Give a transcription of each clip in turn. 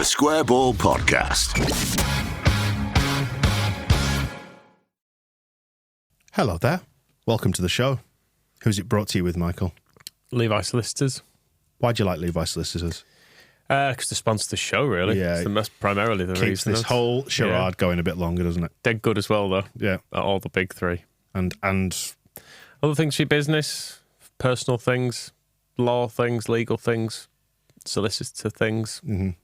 The Square Ball Podcast. Hello there. Welcome to the show. Who's it brought to you with, Michael? Levi Solicitors. Why do you like Levi Solicitors? Because they sponsor the show, really. Yeah. It's the most primarily the Keeps reason. this whole charade going a bit longer, doesn't it? They're good as well, though. Yeah. At all the big three. And Other things for your business, personal things, law things, legal things, solicitor things.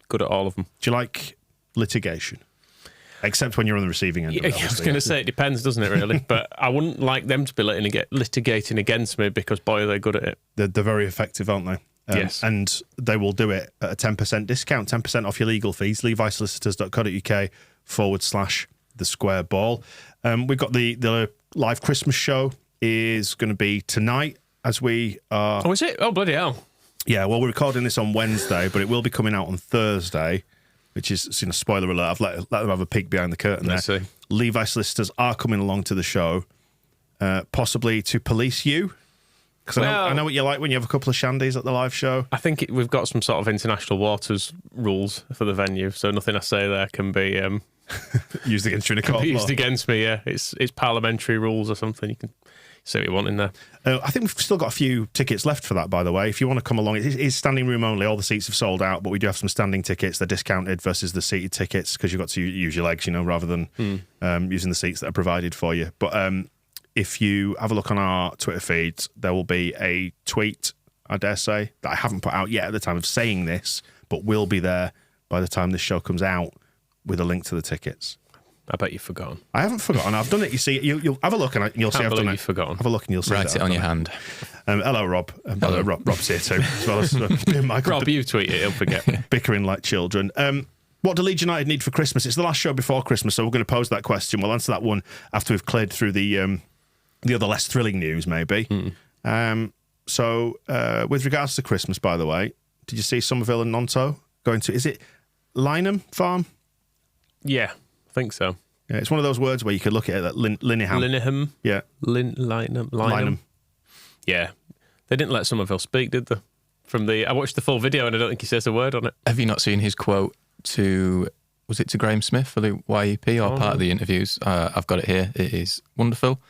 Good at all of them. do you like litigation? Except when you're on the receiving end of it, I was obviously. going to say it depends, doesn't it, really? But I wouldn't like them to be litigating against me because, boy, are they good at it. They're very effective, aren't they? Yes. And they will do it at a 10% discount, 10% off your legal fees. levisolicitors.co.uk/the square ball. We've got the live Christmas show is going to be tonight as we are... Oh, is it? Oh, bloody hell. Yeah, well, we're recording this on Wednesday, but it will be coming out on Thursday, which is, spoiler alert, I've let them have a peek behind the curtain there. I see. Levi Solicitors are coming along to the show, possibly to police you. Because I know what you like when you have a couple of shandies at the live show. I think we've got some sort of international waters rules for the venue, so nothing I say there can be Used against you in a court of used law. against me. Yeah, it's parliamentary rules or something. You can say what you want in there. I think we've still got a few tickets left for that, by the way. If you want to come along, it's standing room only. All the seats have sold out, but we do have some standing tickets. They're discounted versus the seated tickets because you've got to use your legs, rather than using the seats that are provided for you. But if you have a look on our Twitter feeds, there will be a tweet, I dare say, that I haven't put out yet at the time of saying this, but will be there by the time this show comes out with a link to the tickets. I bet you've forgotten. I haven't forgotten. I've done it. You see, you'll have a look and you'll see I've done it. You've forgotten. Have a look and you'll see. Write it on your hand. Hello, Rob. Hello. Rob's here too, as well as me and Michael. Rob, you tweet it, he'll forget. Bickering like children. What do Leeds United need for Christmas? It's the last show before Christmas, so we're going to pose that question. We'll answer that one after we've cleared through the other less thrilling news, maybe. So, with regards to Christmas, by the way, did you see Somerville and Nonto going to? Is it Lynham Farm? Yeah, I think so. Yeah, it's one of those words where you could look at it at Linehan. Linehan? Yeah. Lynham. Yeah. They didn't let Somerville speak, did they? I watched the full video and I don't think he says a word on it. Have you not seen his quote to Graham Smith for the YEP or part of the interviews? I've got it here. It is wonderful.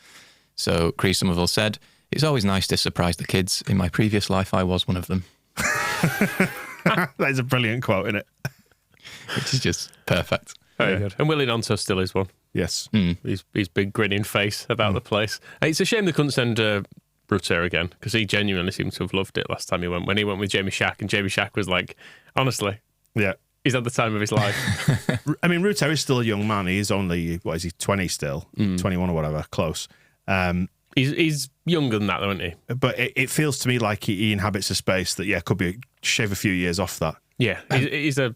So Chris Somerville said, "It's always nice to surprise the kids. In my previous life, I was one of them." That is a brilliant quote, isn't it? Which is just perfect. Very good. And Willie Nonto still is one. Yes. His big grinning face about the place. It's a shame they couldn't send Rutte again because he genuinely seemed to have loved it last time he went. When he went with Jamie Shack, and Jamie Shack was like, honestly, Yeah. he's had the time of his life. I mean, Rutte is still a young man. He's only, 20 still? 21 or whatever, close. He's younger than that, though, isn't he? But it feels to me like he inhabits a space that, could be shave a few years off that. Yeah, he's a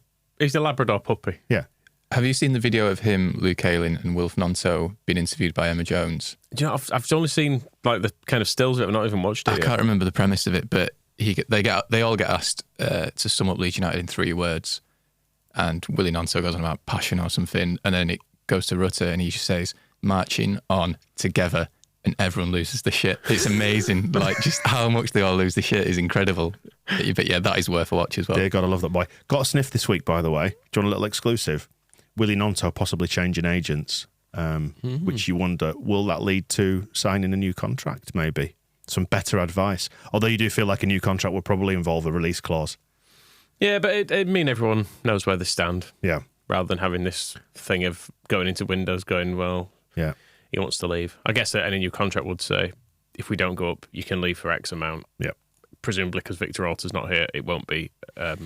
Labrador puppy. Yeah. Have you seen the video of him, Luke Ayling, and Wilf Nonto being interviewed by Emma Jones? Do you know, I've only seen like the kind of stills of it. I've not even watched it I yet. can't remember the premise of it, but they all get asked to sum up Leeds United in 3 words, and Willie Nonto goes on about passion or something, and then it goes to Rutte, and he just says, "Marching on together," and everyone loses the shit. It's amazing. Like, just how much they all lose the shit is incredible. But yeah, that is worth a watch as well. Dear God, I love that boy. Got a sniff this week, by the way. Do you want a little exclusive? Willie Nonto possibly changing agents, which you wonder, will that lead to signing a new contract, maybe? Some better advice. Although you do feel like a new contract will probably involve a release clause. Yeah, but it mean everyone knows where they stand. Yeah. Rather than having this thing of going into windows going, well, Yeah. he wants to leave. I guess that any new contract would say, if we don't go up, you can leave for X amount. Yeah. Presumably because Victor Orta's not here, it won't be a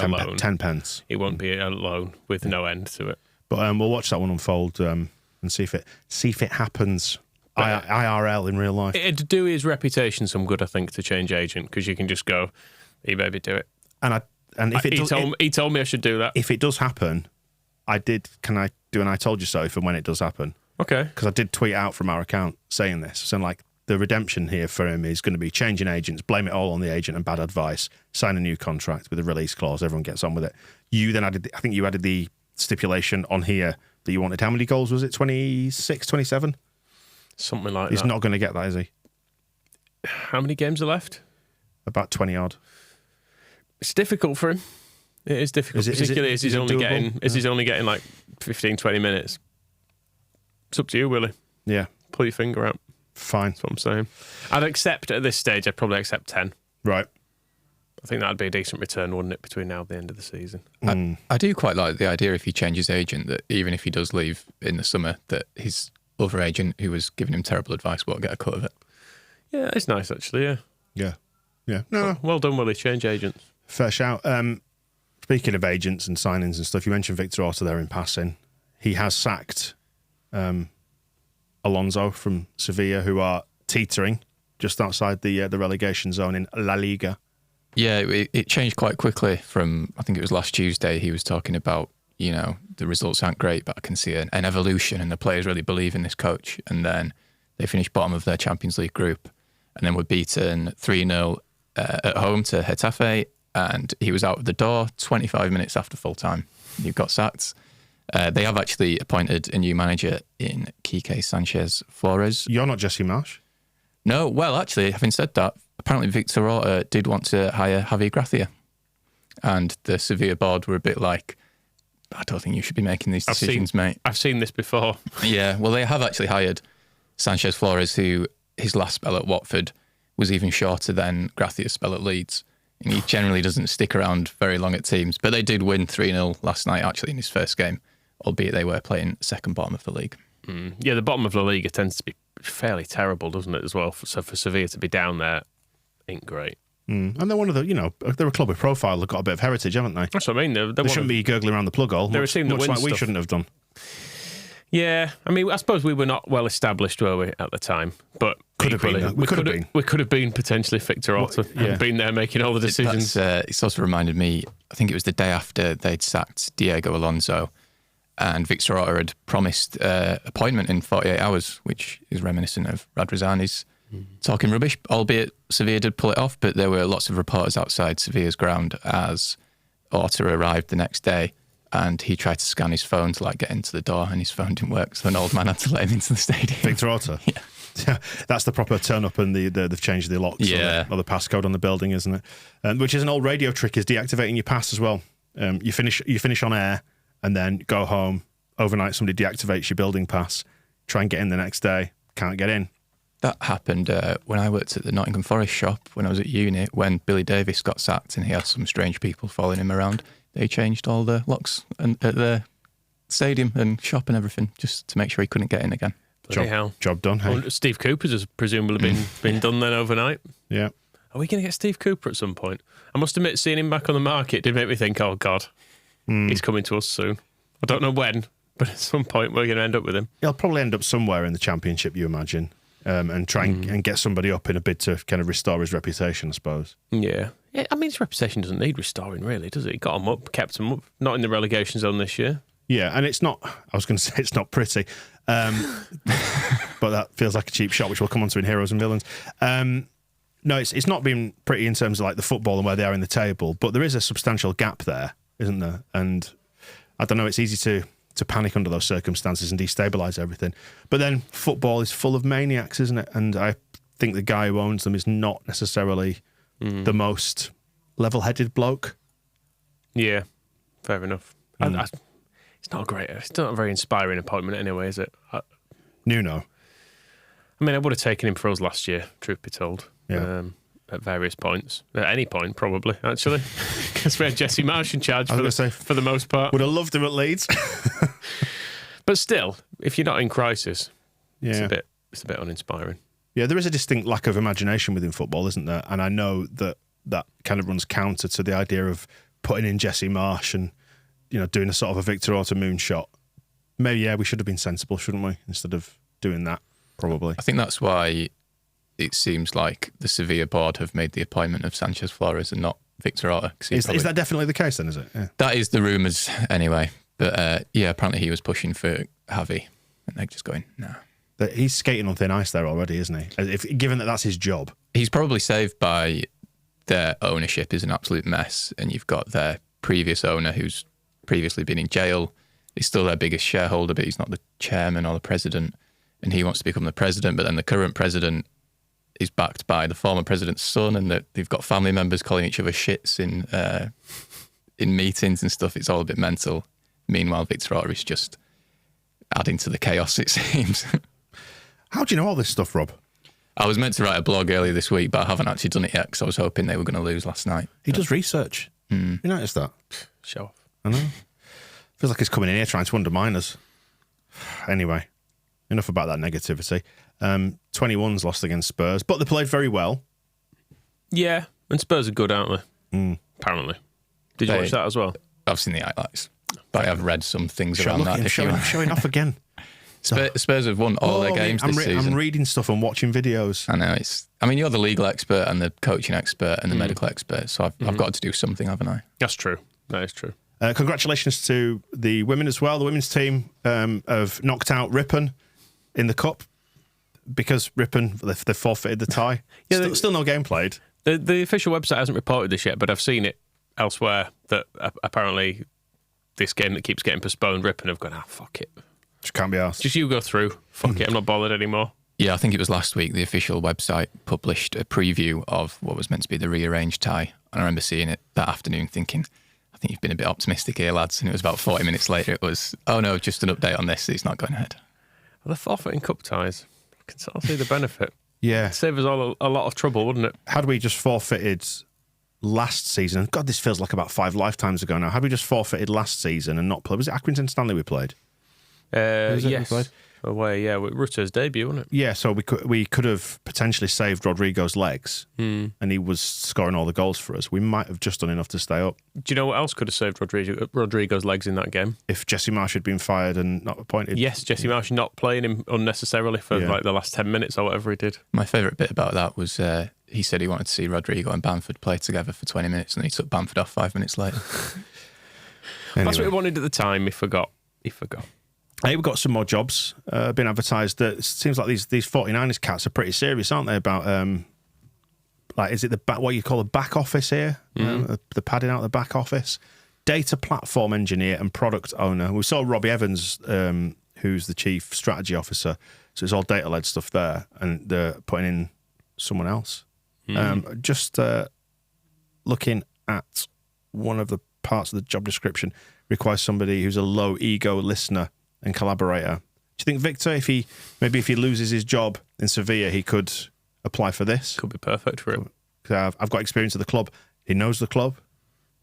loan. 10 pence. It won't be a loan with no end to it. But we'll watch that one unfold and see if it happens IRL in real life. It'd do his reputation some good, I think, to change agent, because you can just go, hey, baby, do it. And if it does, he told me I should do that. if it does happen, can I do an I told you so for when it does happen? Okay. Because I did tweet out from our account saying this. So like the redemption here for him is going to be changing agents, blame it all on the agent and bad advice, sign a new contract with a release clause, everyone gets on with it. You then added the stipulation on here that you wanted. How many goals was it? 26, 27? Something like He's that. not going to get that, is he? How many games are left? About 20 odd. It's difficult for him. It is difficult, particularly as he's only getting like 15, 20 minutes. It's up to you, Willie. Yeah. Pull your finger out. Fine. That's what I'm saying. I'd accept at this stage, I'd probably accept 10. Right. I think that'd be a decent return, wouldn't it, between now and the end of the season? I do quite like the idea if he changes agent that even if he does leave in the summer, that his other agent who was giving him terrible advice won't get a cut of it. Yeah, it's nice actually, yeah. Yeah. Yeah. No. Well done, Willie. Change agents. Fair shout. Speaking of agents and signings and stuff, you mentioned Victor Orta there in passing. He has sacked Alonso from Sevilla, who are teetering just outside the relegation zone in La Liga. Yeah, it changed quite quickly from, I think it was last Tuesday, he was talking about, the results aren't great, but I can see an evolution and the players really believe in this coach. And then they finished bottom of their Champions League group and then were beaten 3-0 at home to Getafe, and he was out of the door 25 minutes after full time. He got sacked. They have actually appointed a new manager in Quique Sanchez Flores. You're not Jesse Marsh? No, well, actually, having said that, apparently Victor Orta did want to hire Javi Gracia. And the Sevilla board were a bit like, I don't think you should be making these decisions, mate. I've seen this before. Yeah, well, they have actually hired Sanchez Flores, who his last spell at Watford was even shorter than Gracia's spell at Leeds. And he generally doesn't stick around very long at teams. But they did win 3-0 last night, actually, in his first game, albeit they were playing second bottom of the league. Yeah, the bottom of La Liga tends to be fairly terrible, doesn't it, as well? So for Sevilla to be down there ain't great. And they're one of the, they're a club with profile. They've got a bit of heritage, haven't they? That's what I mean. They shouldn't be gurgling around the plug hole. They're a team that much wins like we stuff. shouldn't have done. Yeah, I mean, I suppose we were not well established, were we, at the time? But Could have been, though. We could have been. We could have been potentially Victor Orta and been there making all the decisions. It's also reminded me, I think it was the day after they'd sacked Diego Alonso, and Victor Orta had promised appointment in 48 hours, which is reminiscent of Radrizzani's talking rubbish, albeit Sevilla did pull it off, but there were lots of reporters outside Sevilla's ground as Orta arrived the next day, and he tried to scan his phone to get into the door, and his phone didn't work, so an old man had to let him into the stadium. Victor Orta? Yeah. That's the proper turn up, and they've changed the locks or the passcode on the building, isn't it? Which is an old radio trick, is deactivating your pass as well. You finish on air and then go home. Overnight, somebody deactivates your building pass. Try and get in the next day. Can't get in. That happened when I worked at the Nottingham Forest shop when I was at uni, when Billy Davis got sacked and he had some strange people following him around. They changed all the locks at the stadium and shop and everything just to make sure he couldn't get in again. Job done. Hey? Well, Steve Cooper's has presumably been done then overnight. Yeah. Are we going to get Steve Cooper at some point? I must admit, seeing him back on the market did make me think, oh, God, he's coming to us soon. I don't know when, but at some point we're going to end up with him. He'll probably end up somewhere in the Championship, you imagine, and try and get somebody up in a bid to kind of restore his reputation, I suppose. Yeah. I mean, his reputation doesn't need restoring, really, does it? He got him up, kept him up. Not in the relegation zone this year. Yeah, and it's not, I was going to say it's not pretty, but that feels like a cheap shot, which we'll come on to in Heroes and Villains. No, it's not been pretty in terms of the football and where they are in the table, but there is a substantial gap there, isn't there? And I don't know, it's easy to panic under those circumstances and destabilise everything. But then football is full of maniacs, isn't it? And I think the guy who owns them is not necessarily the most level-headed bloke. Yeah, fair enough. It's not a very inspiring appointment anyway, is it? Nuno. I mean, I would have taken him for us last year, truth be told. Yeah. At various points. At any point, probably, actually. Because we had Jesse Marsh in charge for the most part. Would have loved him at Leeds. But still, if you're not in crisis, yeah. it's a bit uninspiring. Yeah, there is a distinct lack of imagination within football, isn't there? And I know that kind of runs counter to the idea of putting in Jesse Marsh and doing a sort of a Victor Orta moonshot. Maybe, we should have been sensible, shouldn't we? Instead of doing that, probably. I think that's why it seems like the Sevilla board have made the appointment of Sanchez Flores and not Victor Orta. Is that definitely the case then, is it? Yeah. That is the rumours anyway. But apparently he was pushing for Javi and they're just going, no. But he's skating on thin ice there already, isn't he? Given that that's his job. He's probably saved by their ownership is an absolute mess, and you've got their previous owner who's previously been in jail. He's still their biggest shareholder, but he's not the chairman or the president, and he wants to become the president. But then the current president is backed by the former president's son, and they've got family members calling each other shits in meetings and stuff, it's all a bit mental. Meanwhile, Victor Orta is just adding to the chaos, it seems. How do you know all this stuff, Rob? I was meant to write a blog earlier this week, but I haven't actually done it yet because I was hoping they were going to lose last night. He does research. You noticed that? Show off. I know. Feels like he's coming in here trying to undermine us. Anyway, enough about that negativity. 21's lost against Spurs, but they played very well. Yeah, and Spurs are good, aren't they? Apparently. Did you watch that as well? I've seen the highlights, but I've read some things around that. Showing off again. Spurs have won all their games this season. I'm reading stuff and watching videos. I know. You're the legal expert and the coaching expert and the medical expert, so I've got to do something, haven't I? That's true. That is true. Congratulations to the women as well. The women's team have knocked out Ripon in the cup because Ripon, they forfeited the tie. Still no game played. The official website hasn't reported this yet, but I've seen it elsewhere that apparently this game that keeps getting postponed, Ripon have gone, fuck it. Just can't be asked. Just you go through. Fuck it, I'm not bothered anymore. Yeah, I think it was last week the official website published a preview of what was meant to be the rearranged tie. And I remember seeing it that afternoon thinking, I think you've been a bit optimistic here, lads. And it was about 40 minutes later, it was, oh no, just an update on this. It's not going ahead. Well, the forfeiting cup ties. I can sort of see the benefit. Yeah. It'd save us all a lot of trouble, wouldn't it? Had we just forfeited last season, God, this feels like about 5 lifetimes ago now. Had we just forfeited last season and not played, was it Accrington Stanley we played? Yes. Away, yeah, with Rutter's debut, wasn't it? Yeah, so we could have potentially saved Rodrigo's legs, and he was scoring all the goals for us. We might have just done enough to stay up. Do you know what else could have saved Rodrigo's legs in that game? If Jesse Marsh had been fired and not appointed. Yes, Jesse Marsh not playing him unnecessarily for like the last 10 minutes or whatever he did. My favourite bit about that was he said he wanted to see Rodrigo and Bamford play together for 20 minutes, and he took Bamford off 5 minutes later. Anyway. That's what he wanted at the time. He forgot. Hey, we've got some more jobs being advertised. It seems like these 49ers cats are pretty serious, aren't they? About is it what you call a back office here? The padding out the back office, data platform engineer and product owner. We saw Robbie Evans, who's the chief strategy officer. So it's all data led stuff there, and they're putting in someone else. Just looking at one of the parts of the job description, requires somebody who's a low ego listener and collaborator. Do you think Victor, if he loses his job in Sevilla, he could apply for this? Could be perfect for him. I've got experience at the club. He knows the club.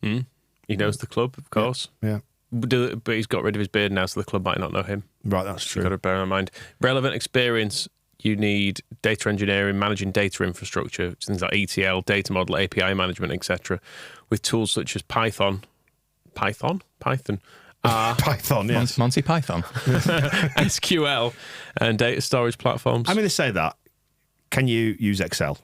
He knows the club, of course. Yeah. But he's got rid of his beard now, so the club might not know him. Right, that's true. You've got to bear in mind. Relevant experience, you need data engineering, managing data infrastructure, things like ETL, data model, API management, etc., with tools such as Python, Python, yes. Monty Python. SQL, and data storage platforms. I mean, they say that. Can you use Excel?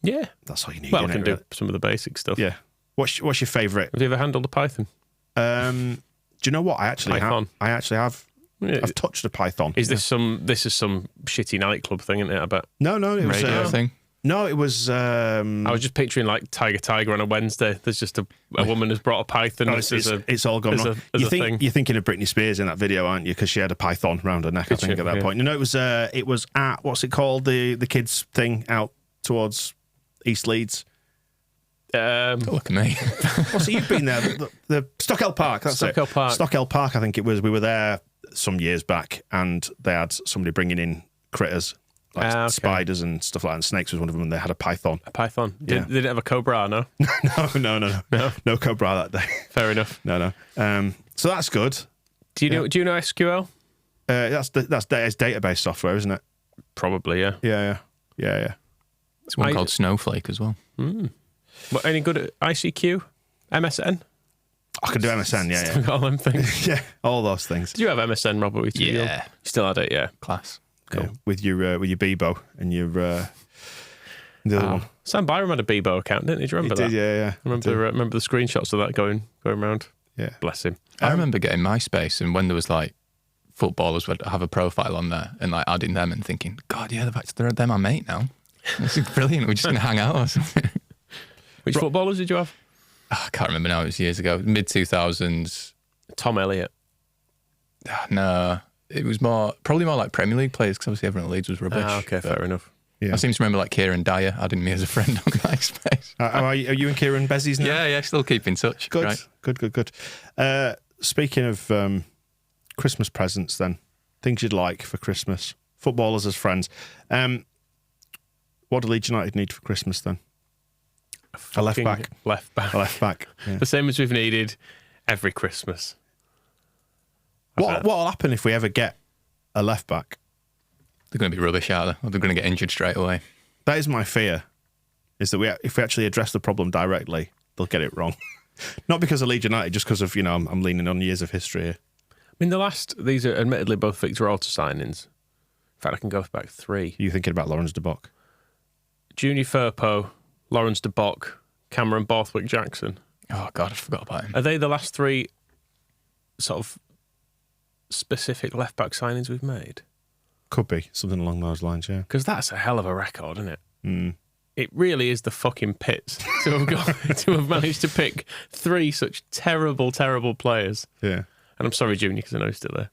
Yeah. That's all you need. Well, I can do some of the basic stuff. Yeah. What's your favourite? Have you ever handled a Python? Do you know what? I actually have. Yeah. I've touched a Python. This is some shitty nightclub thing, isn't it? I bet. No, it was radio thing. No, it was. I was just picturing like Tiger on a Wednesday. There's just a woman who's brought a python. It's all gone wrong. You're thinking of Britney Spears in that video, aren't you? Because she had a python around her neck, I think, at that point. No, it was at what's it called, the kids thing out towards East Leeds. Look at me. What's it? You've been there. The Stockwell Park. That's Stockwell it. Park. Stockwell Park. I think it was. We were there some years back, and they had somebody bringing in critters. Like spiders and stuff like that, and snakes was one of them, and they had a python. A python? Yeah. Did it have a cobra, no? No cobra that day. Fair enough. No. So that's good. Do you know SQL? That's database software, isn't it? Probably, yeah. Yeah. There's one called Snowflake as well. What, any good at ICQ? MSN? I can do MSN, yeah. All them things. Yeah, all those things. Did you have MSN, Robert? Yeah. You still had it, yeah. Class. Cool. Yeah, with your Bebo and your the other one. Sam Byram had a Bebo account, didn't he? Do you remember that? Yeah. I remember the screenshots of that going around. Yeah. Bless him. I remember getting MySpace, and when there was like footballers would have a profile on there and like adding them and thinking, God, yeah, they're my mate now. This is brilliant. We're just going to hang out or something. Which footballers did you have? I can't remember now. It was years ago. Mid-2000s. Tom Elliott. No. It was probably more like Premier League players because obviously everyone at Leeds was rubbish. Okay, fair enough. Yeah. I seem to remember like Kieran Dyer adding me as a friend on MySpace. Are you and Kieran Bezies now? Yeah, still keep in touch. Good, Right. good. Speaking of Christmas presents, then things you'd like for Christmas, footballers as friends. What do Leeds United need for Christmas then? A left back. Left back. A left back. Yeah. The same as we've needed every Christmas. What'll happen if we ever get a left back? They're going to be rubbish, are they? Or they're going to get injured straight away. That is my fear. Is that if we actually address the problem directly, they'll get it wrong. Not because of Leeds United, just because of I'm leaning on years of history here. I mean, these are admittedly both Victor Orta signings. In fact, I can go back 3. Are you thinking about Lawrence de Bock? Junior Firpo, Lawrence de Bock, Cameron Borthwick-Jackson. Oh, God, I forgot about him. Are they the last 3 sort of specific left-back signings we've made? Could be. Something along those lines, yeah. Because that's a hell of a record, isn't it? Mm. It really is the fucking pits to have managed to pick 3 such terrible, terrible players. Yeah. And I'm sorry, Junior, because I know he's still there.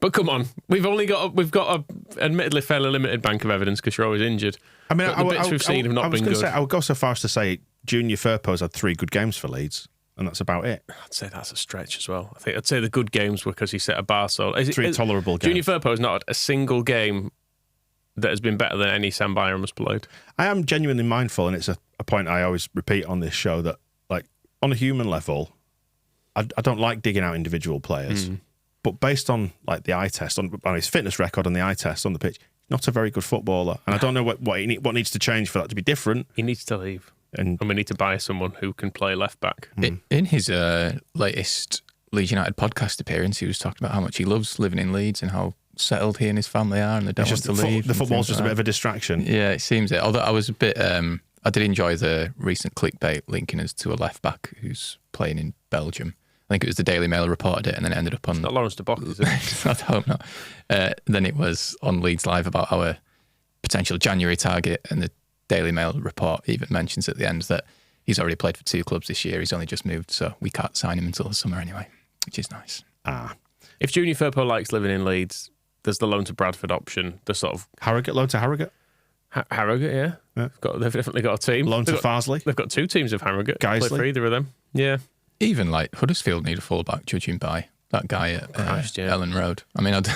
But come on, we've got a admittedly fairly limited bank of evidence because you're always injured. I mean, the bits we've seen have not been good. I would go so far as to say Junior Firpo's had 3 good games for Leeds, and that's about it. I'd say that's a stretch as well. I'd say the good games were because he set a bar. So 3 tolerable games. Junior Firpo has not had a single game that has been better than any Sam Byram has played. I am genuinely mindful, and it's a point I always repeat on this show, that like on a human level, I don't like digging out individual players. But based on like the eye test, on his fitness record and the eye test on the pitch, not a very good footballer. And I don't know what needs to change for that to be different. He needs to leave. And we need to buy someone who can play left back. In his latest Leeds United podcast appearance, he was talking about how much he loves living in Leeds and how settled he and his family are, and they don't want to leave. The football's just a bit of a distraction. Yeah, it seems it. Although I was a bit, I did enjoy the recent clickbait linking us to a left back who's playing in Belgium. I think it was the Daily Mail reported it, and then it ended up on... Not Lawrence de Bock, is it? I hope not. Then it was on Leeds Live about our potential January target, and the Daily Mail report even mentions at the end that he's already played for 2 clubs this year. He's only just moved, so we can't sign him until the summer anyway, which is nice. If Junior Firpo likes living in Leeds, there's the loan to Bradford option. The sort of Harrogate, loan to Harrogate. Harrogate, yeah. They've definitely got a team. Loan to Farsley. They've got 2 teams of Harrogate. Geisley. Play for either of them. Yeah. Even like Huddersfield need a fullback, judging by that guy at Ellen Road. I mean, do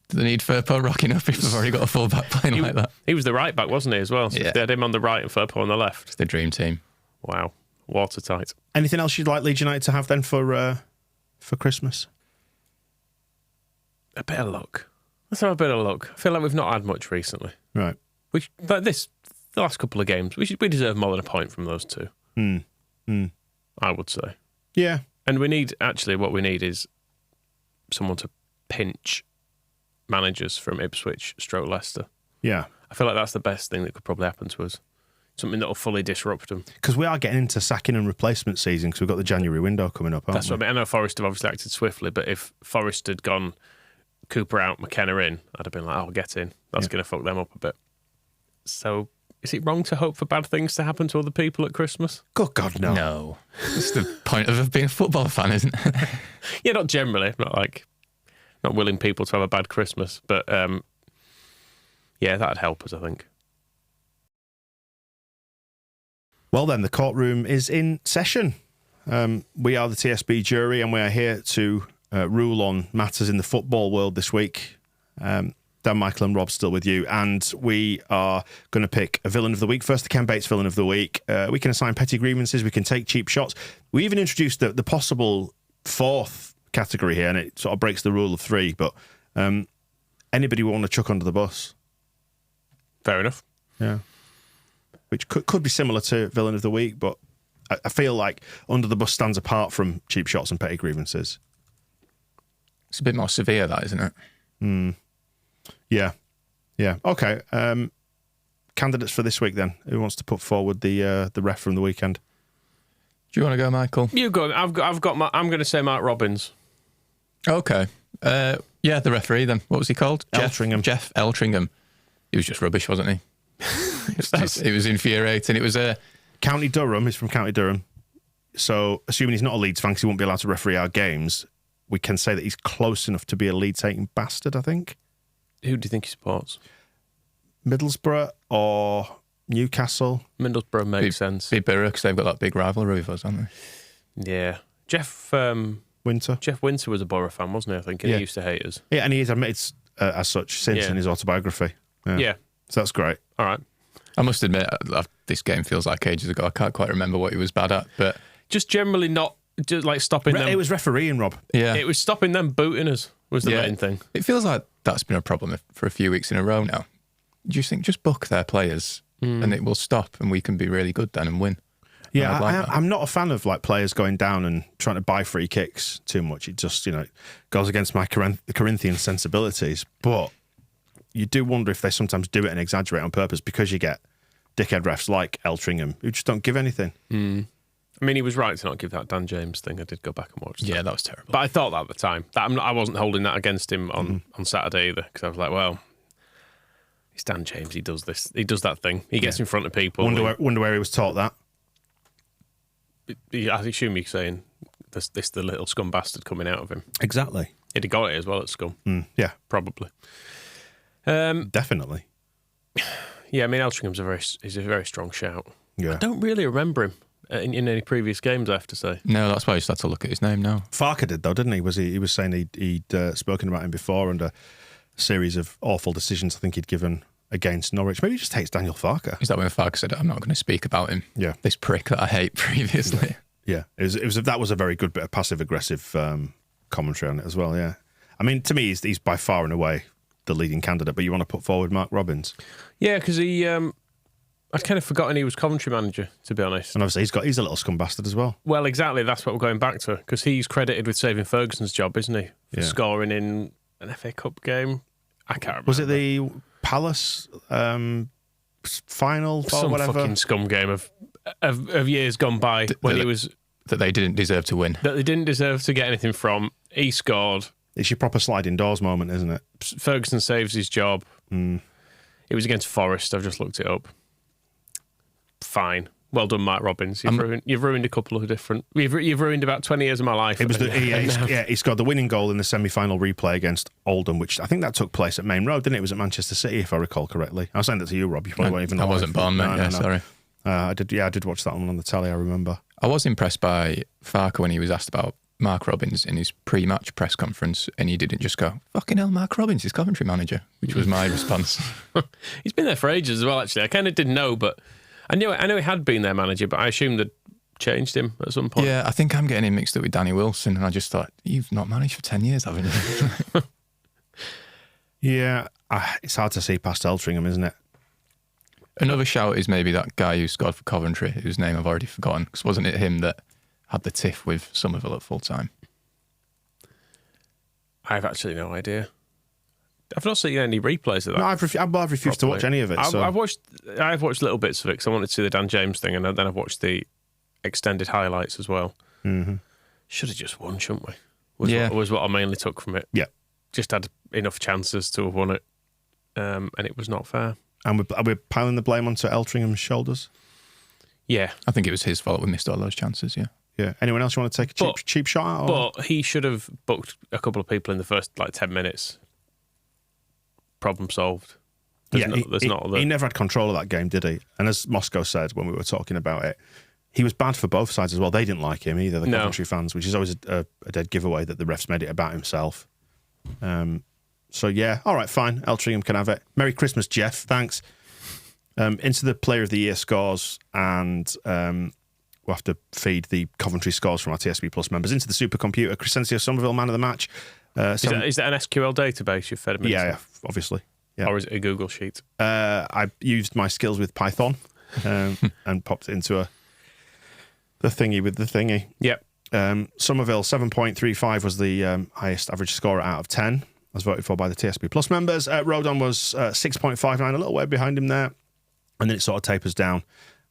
they need Firpo rocking up if they've already got a fullback playing like that? He was the right back, wasn't he, as well? So Yeah. they had him on the right and Firpo on the left. It's the dream team. Wow. Watertight. Anything else you'd like Leeds United to have then for Christmas? A bit of luck. Let's have a bit of luck. I feel like we've not had much recently. Right. The last couple of games, we deserve more than a point from those 2. I would say. Yeah. And what we need is someone to pinch managers from Ipswich, Leicester. Yeah. I feel like that's the best thing that could probably happen to us. Something that will fully disrupt them. Because we are getting into sacking and replacement season, because we've got the January window coming up, aren't That's what I mean. I know Forest have obviously acted swiftly, but if Forest had gone Cooper out, McKenna in, I'd have been like, get in. That's going to fuck them up a bit. So, is it wrong to hope for bad things to happen to other people at Christmas? Good God, no. No. That's the point of being a football fan, isn't it? Yeah, not generally. Not willing people to have a bad Christmas. But, yeah, that'd help us, I think. Well, then, the courtroom is in session. We are the TSB jury, and we are here to rule on matters in the football world this week. Dan, Michael and Rob still with you, and we are going to pick a villain of the week. First, the Ken Bates villain of the week. We can assign petty grievances, we can take cheap shots. We even introduced the possible 4th category here, and it sort of breaks the rule of 3, but anybody we want to chuck under the bus. Fair enough. Yeah. Which could be similar to villain of the week, but I feel like under the bus stands apart from cheap shots and petty grievances. It's a bit more severe, that, isn't it? Yeah. Okay. Candidates for this week then. Who wants to put forward the ref from the weekend? Do you want to go, Michael? You go. I'm going to say Mark Robbins. Okay. Yeah, the referee then. What was he called? Eltringham. Jeff Eltringham. He was just rubbish, wasn't he? It was infuriating. It was County Durham. He's from County Durham. So, assuming he's not a Leeds fan because he won't be allowed to referee our games, we can say that he's close enough to be a Leeds-hating bastard, I think. Who do you think he supports? Middlesbrough or Newcastle. Middlesbrough makes sense. Be Borough because they've got that big rivalry with us, haven't they? Yeah. Jeff Winter. Winter was a Borough fan, wasn't he? I think. And Yeah. he used to hate us. Yeah, and he is admitted as such since in his autobiography. Yeah. So that's great. All right. I must admit, this game feels like ages ago. I can't quite remember what he was bad at, but Just generally not just like stopping them. It was refereeing, Rob. yeah, It was stopping them booting us was the main thing. It feels like that's been a problem for a few weeks in a row now. Do you think just book their players and it will stop and we can be really good then and win? Yeah, I'd like that. I'm not a fan of like players going down and trying to buy free kicks too much. It just, goes against my Corinthian sensibilities. But you do wonder if they sometimes do it and exaggerate on purpose because you get dickhead refs like Eltringham who just don't give anything. I mean, he was right to not give that Dan James thing. I did go back and watch that. Yeah, that was terrible. But I thought that at the time. I wasn't holding that against him on Saturday either because I was like, well, it's Dan James. He does this. He does that thing. He gets in front of people. Wonder where he was taught that. I assume you're saying this the little scum bastard coming out of him. Exactly. He'd have got it as well at scum. Yeah, Probably. definitely. Yeah, I mean, Eltringham's a very strong shout. Yeah. I don't really remember him in any previous games, I have to say. No, that's why I just had to look at his name now. Farker did though, didn't he? He was saying he'd spoken about him before and a series of awful decisions I think he'd given against Norwich. Maybe he just hates Daniel Farker. Is that when Farker said, I'm not going to speak about him? Yeah. This prick that I hate previously. Yeah, that was a very good bit of passive aggressive commentary on it as well. Yeah, I mean, to me, he's by far and away the leading candidate. But you want to put forward Mark Robins? Yeah, because I'd kind of forgotten he was Coventry manager, to be honest. And obviously he's a little scum bastard as well. Well, exactly. That's what we're going back to because he's credited with saving Ferguson's job, isn't he? For scoring in an FA Cup game. I can't remember. Was it the Palace final or some whatever? fucking scum game of years gone by when he was That they didn't deserve to win. that they didn't deserve to get anything from. He scored. It's your proper sliding doors moment, isn't it? Ferguson saves his job. It was against Forest. I've just looked it up. Fine. Well done, Mark Robins. You've ruined a couple of different. You've ruined about 20 years of my life. It was he scored the winning goal in the semi-final replay against Oldham, which I think that took place at Main Road, didn't it? It was at Manchester City, if I recall correctly. I was saying that to you, Rob. You probably weren't even. I wasn't born, mate. No. Sorry. I did watch that one on the telly. I remember. I was impressed by Farker when he was asked about Mark Robins in his pre-match press conference, and he didn't just go, "Fucking hell, Mark Robins is Coventry manager," which was my response. He's been there for ages as well. Actually, I kind of didn't know, but I knew he had been their manager, but I assumed they'd changed him at some point. Yeah, I think I'm getting him mixed up with Danny Wilson, and I just thought, you've not managed for 10 years, haven't you? Yeah, it's hard to see past Eltringham, isn't it? Another shout is maybe that guy who scored for Coventry, whose name I've already forgotten, because wasn't it him that had the tiff with Somerville at full time? I've actually no idea. I've not seen any replays of that. No, I've refused to watch any of it. I've watched little bits of it because I wanted to see the Dan James thing, and then I've watched the extended highlights as well. Mm-hmm. Should have just won, shouldn't we? Was what I mainly took from it. Yeah, just had enough chances to have won it, and it was not fair. And we're piling the blame onto Eltringham's shoulders. Yeah, I think it was his fault we missed all those chances. Yeah. Yeah. Anyone else you want to take a cheap shot at? Or? But he should have booked a couple of people in the first 10 minutes. Problem solved. He never had control of that game, did he? And as Moscow said when we were talking about it, he was bad for both sides as well. They didn't like him either, the Coventry fans, which is always a dead giveaway that the refs made it about himself. So yeah, all right, fine. Eltringham can have it. Merry Christmas, Jeff. Thanks. Into the Player of the Year scores, and we'll have to feed the Coventry scores from our TSB Plus members into the supercomputer. Crescencio Somerville, man of the match. Is that an SQL database you've fed him into? Yeah, obviously. Yeah. Or is it a Google sheet? I used my skills with Python and popped it into the thingy with the thingy. Yep. Somerville, 7.35 was the highest average score out of 10, as voted for by the TSB Plus members. Rodon was 6.59, a little way behind him there. And then it sort of tapers down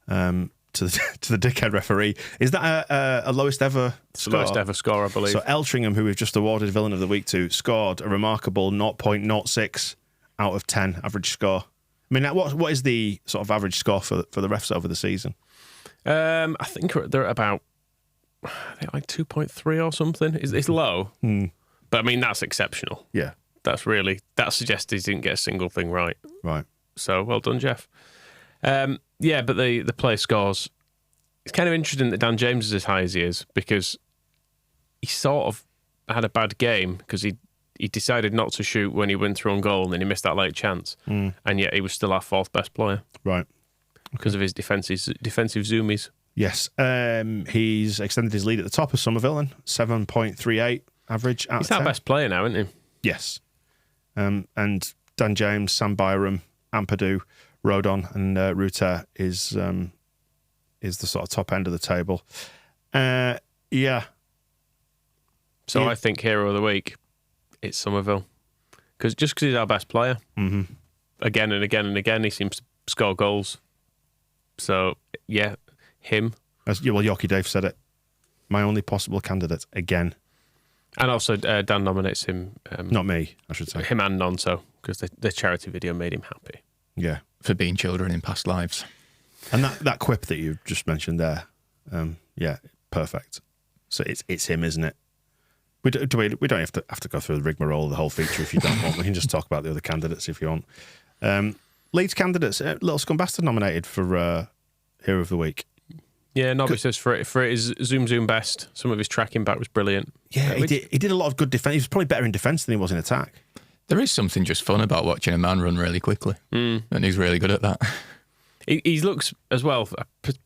to the dickhead referee. Is that a lowest ever score? Lowest ever score, I believe. So Eltringham, who we've just awarded Villain of the Week to, scored a remarkable 0.06 out of 10 average score. I mean, what is the sort of average score for the refs over the season? I think they're at about like 2.3 or something. It's low, but I mean that's exceptional. Yeah, that suggests he didn't get a single thing right. Right. So well done, Jeff. But the play scores. It's kind of interesting that Dan James is as high as he is because he sort of had a bad game because he decided not to shoot when he went through on goal and then he missed that late chance. And yet he was still our 4th best player. Right. Because of his defensive zoomies. Yes. He's extended his lead at the top of Somerville then. 7.38 average out He's of our 10. best player now, isn't he? Yes. And Dan James, Sam Byram, Ampadu, Rodon and Ruta is the sort of top end of the table. Yeah. So I think hero of the week, it's Somerville. Because he's our best player. Mm-hmm. Again and again and again, he seems to score goals. So, yeah, him. Yorkie Dave said it. My only possible candidate, again. And also, Dan nominates him. Not me, I should say. Him and Nonso, because the charity video made him happy. Yeah. For being children in past lives. And that quip that you just mentioned there, perfect. So it's him, isn't it? We don't have to go through the rigmarole of the whole feature if you don't want. We can just talk about the other candidates if you want. Leeds candidates, Little Scumbastard nominated for Hero of the Week. Yeah, Nobby says for it is Zoom best. Some of his tracking back was brilliant. Yeah, he did a lot of good defence. He was probably better in defence than he was in attack. There is something just fun about watching a man run really quickly, and he's really good at that. He looks, as well,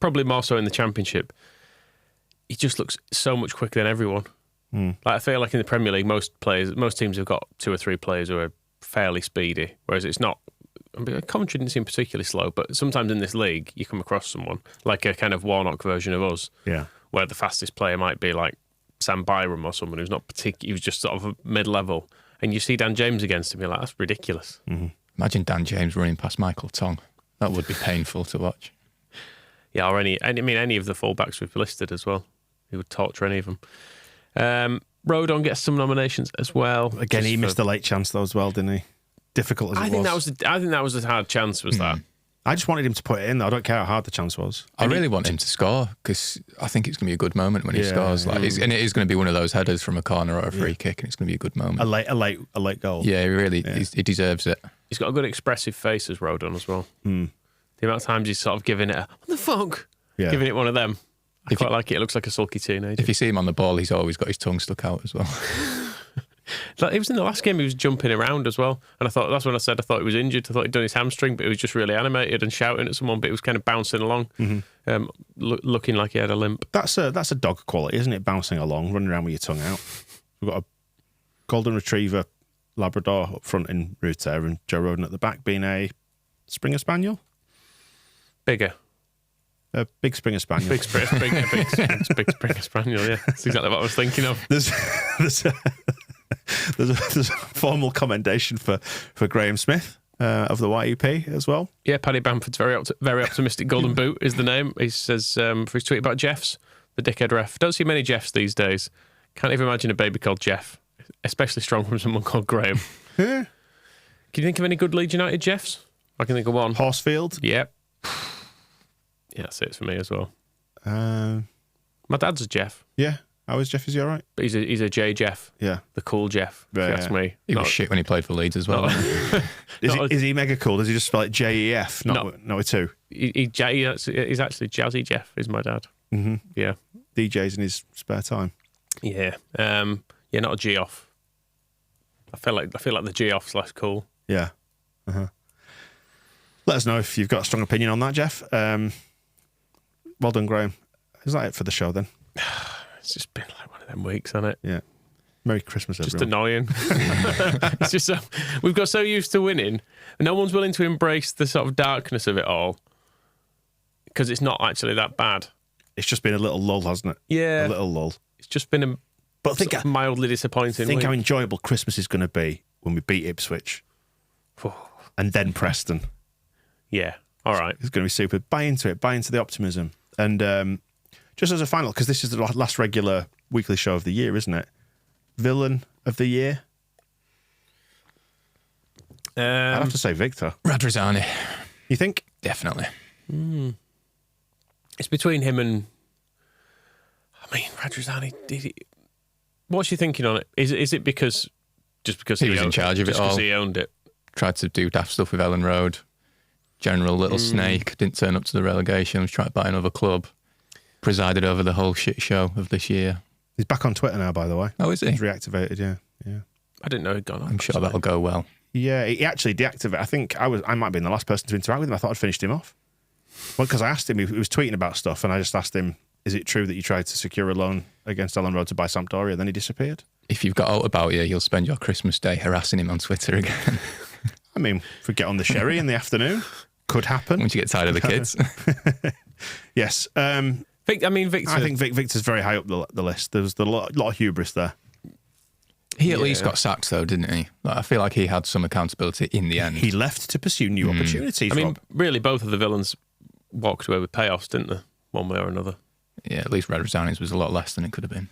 probably more so in the Championship, he just looks so much quicker than everyone. Like I feel like in the Premier League, most teams have got 2 or 3 players who are fairly speedy, whereas it's not. I mean, Coventry didn't seem particularly slow, but sometimes in this league, you come across someone, like a kind of Warnock version of us, where the fastest player might be like Sam Byram or someone who's not particularly, who's just sort of mid-level. And you see Dan James against him, you're like, that's ridiculous. Mm-hmm. Imagine Dan James running past Michael Tong. That would be painful to watch. Yeah, or any of the fullbacks we've listed as well. He would torture any of them. Rodon gets some nominations as well. Again, he missed a late chance though as well, didn't he? Difficult as it was. I think that was a hard chance, was that? I just wanted him to put it in though. I don't care how hard the chance was. I really want him to score because I think it's going to be a good moment when he scores. And it is going to be one of those headers from a corner or a free kick, and it's going to be a good moment. A late goal. Yeah, he deserves it. He's got a good expressive face as Rodon as well. The amount of times he's sort of giving it what the fuck? Yeah. Giving it one of them. I quite like it. It looks like a sulky teenager. If you see him on the ball, he's always got his tongue stuck out as well. Like, he was in the last game, he was jumping around as well. And I thought, that's when I said I thought he was injured. I thought he'd done his hamstring, but he was just really animated and shouting at someone, but he was kind of bouncing along, looking like he had a limp. That's a dog quality, isn't it? Bouncing along, running around with your tongue out. We've got a Golden Retriever Labrador up front in Ruta and Joe Rodon at the back being a Springer Spaniel. Bigger. A big Springer Spaniel. Big Springer Spaniel, yeah. That's exactly what I was thinking of. There's a formal commendation for Graham Smith of the YEP as well. Yeah, Paddy Bamford's very optimistic golden boot is the name. He says for his tweet about Jeffs, the dickhead ref. Don't see many Jeffs these days. Can't even imagine a baby called Jeff, especially strong from someone called Graham. Yeah. Can you think of any good Leeds United Jeffs? I can think of one. Horsfield. Yep. Yeah, that's it for me as well. My dad's a Jeff. Yeah. How is Jeff? Is he all right? But he's a J Jeff. Yeah. The cool Jeff, if you ask me. He was shit when he played for Leeds as well. Is he mega cool? Does he just spell it JEF? Not with two? He's actually Jazzy Jeff, is my dad. Mm-hmm. Yeah. DJs in his spare time. Yeah. Not a G off. I feel like the G off's less cool. Yeah. Let us know if you've got a strong opinion on that, Jeff. Well done, Graham. Is that it for the show then? It's just been like one of them weeks, hasn't it? Yeah. Merry Christmas, everyone. Just annoying. It's just we've got so used to winning, and no one's willing to embrace the sort of darkness of it all because it's not actually that bad. It's just been a little lull, hasn't it? Yeah, a little lull. It's just been a mildly disappointing. Think week. how enjoyable Christmas is going to be when we beat Ipswich, and then Preston. Yeah. All right. It's going to be super. Buy into it. Buy into the optimism. And just as a final, because this is the last regular weekly show of the year, isn't it? Villain of the year? I'd have to say Victor. Radrizzani. You think? Definitely. It's between him and... I mean, Radrizzani, what's your thinking on it? Is it because... Just because he was in charge of it all. Just because he owned it? Tried to do daft stuff with Ellen Road. general little snake, didn't turn up to the relegation, was trying to buy another club, presided over the whole shit show of this year. He's back on Twitter now, by the way. Oh, is he? He's reactivated, yeah. I didn't know he'd gone off. I'm sure that'll go well. Yeah, he actually deactivated. I think I might have been the last person to interact with him. I thought I'd finished him off. Well, because I asked him, he was tweeting about stuff, and I just asked him, is it true that you tried to secure a loan against Ellen Road to buy Sampdoria? Then he disappeared. If you've got out about you, you'll spend your Christmas day harassing him on Twitter again. I mean, if we get on the sherry in the afternoon, could happen. Once you get tired of the kids. Yes. Victor. I think Victor's very high up the list. There's a lot of hubris there. He at least got sacked, though, didn't he? Like, I feel like he had some accountability in the end. He left to pursue new opportunities, Rob. Really, both of the villains walked away with payoffs, didn't they? One way or another. Yeah, at least Red Resignings was a lot less than it could have been.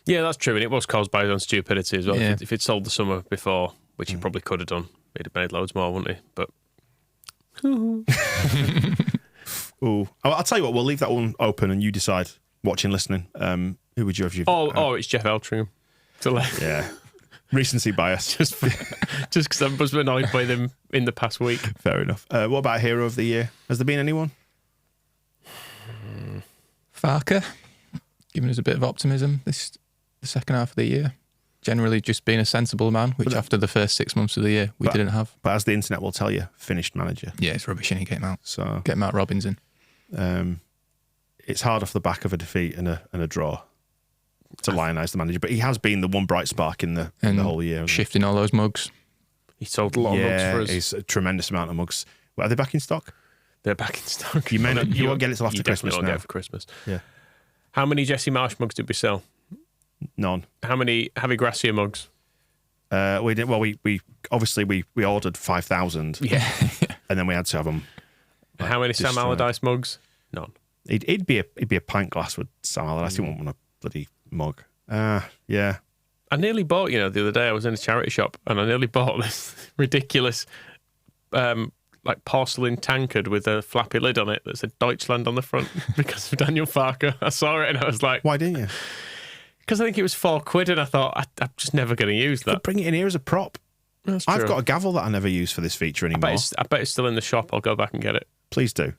Yeah, that's true. And it was caused by his own stupidity as well. Yeah. If he'd sold the summer before, which he probably could have done, he'd have made loads more, wouldn't he? But... Ooh. I'll tell you what, we'll leave that one open and you decide, watching, listening. Who would you have? Or it's Jeff Eltringham. Yeah. Recency bias. Just because I was annoyed by them in the past week. Fair enough. What about Hero of the Year? Has there been anyone? Farker, giving us a bit of optimism the second half of the year. Generally just being a sensible man, which after the first 6 months of the year, we didn't have. But as the internet will tell you, finished manager. Yeah, it's rubbish and he came out. So get Matt Robbins in. It's hard off the back of a defeat and a draw to lionise the manager, but he has been the one bright spark in the whole year. Shifting all those mugs. He sold a lot of mugs for us. It's a tremendous amount of mugs. Well, are they back in stock? They're back in stock. You may not. You won't get it till after Christmas. Won't now. get it for Christmas. Yeah. How many Jesse Marsh mugs did we sell? None. How many Javi Gracia mugs? We did. Well, we obviously we ordered 5,000. Yeah. And then we had to have them. How many Sam Allardyce mugs? None. It'd be a pint glass with Sam Allardyce. He wouldn't want a bloody mug. Yeah. I nearly bought, the other day I was in a charity shop and I nearly bought this ridiculous like porcelain tankard with a flappy lid on it that said Deutschland on the front because of Daniel Farker. I saw it and I was like... Why didn't you? Because I think it was £4 and I thought, I'm just never going to use that. Could bring it in here as a prop. That's true. I've got a gavel that I never use for this feature anymore. I bet it's still in the shop. I'll go back and get it. Please do.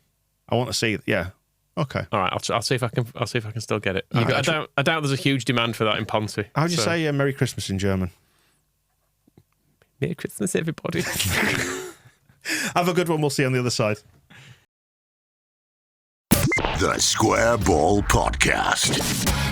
I want to see it. Yeah. Okay. All right. I'll see if I can. I'll see if I can still get it. I doubt there's a huge demand for that in Ponty. How do you say Merry Christmas in German? Merry Christmas, everybody. Have a good one. We'll see you on the other side. The Square Ball Podcast.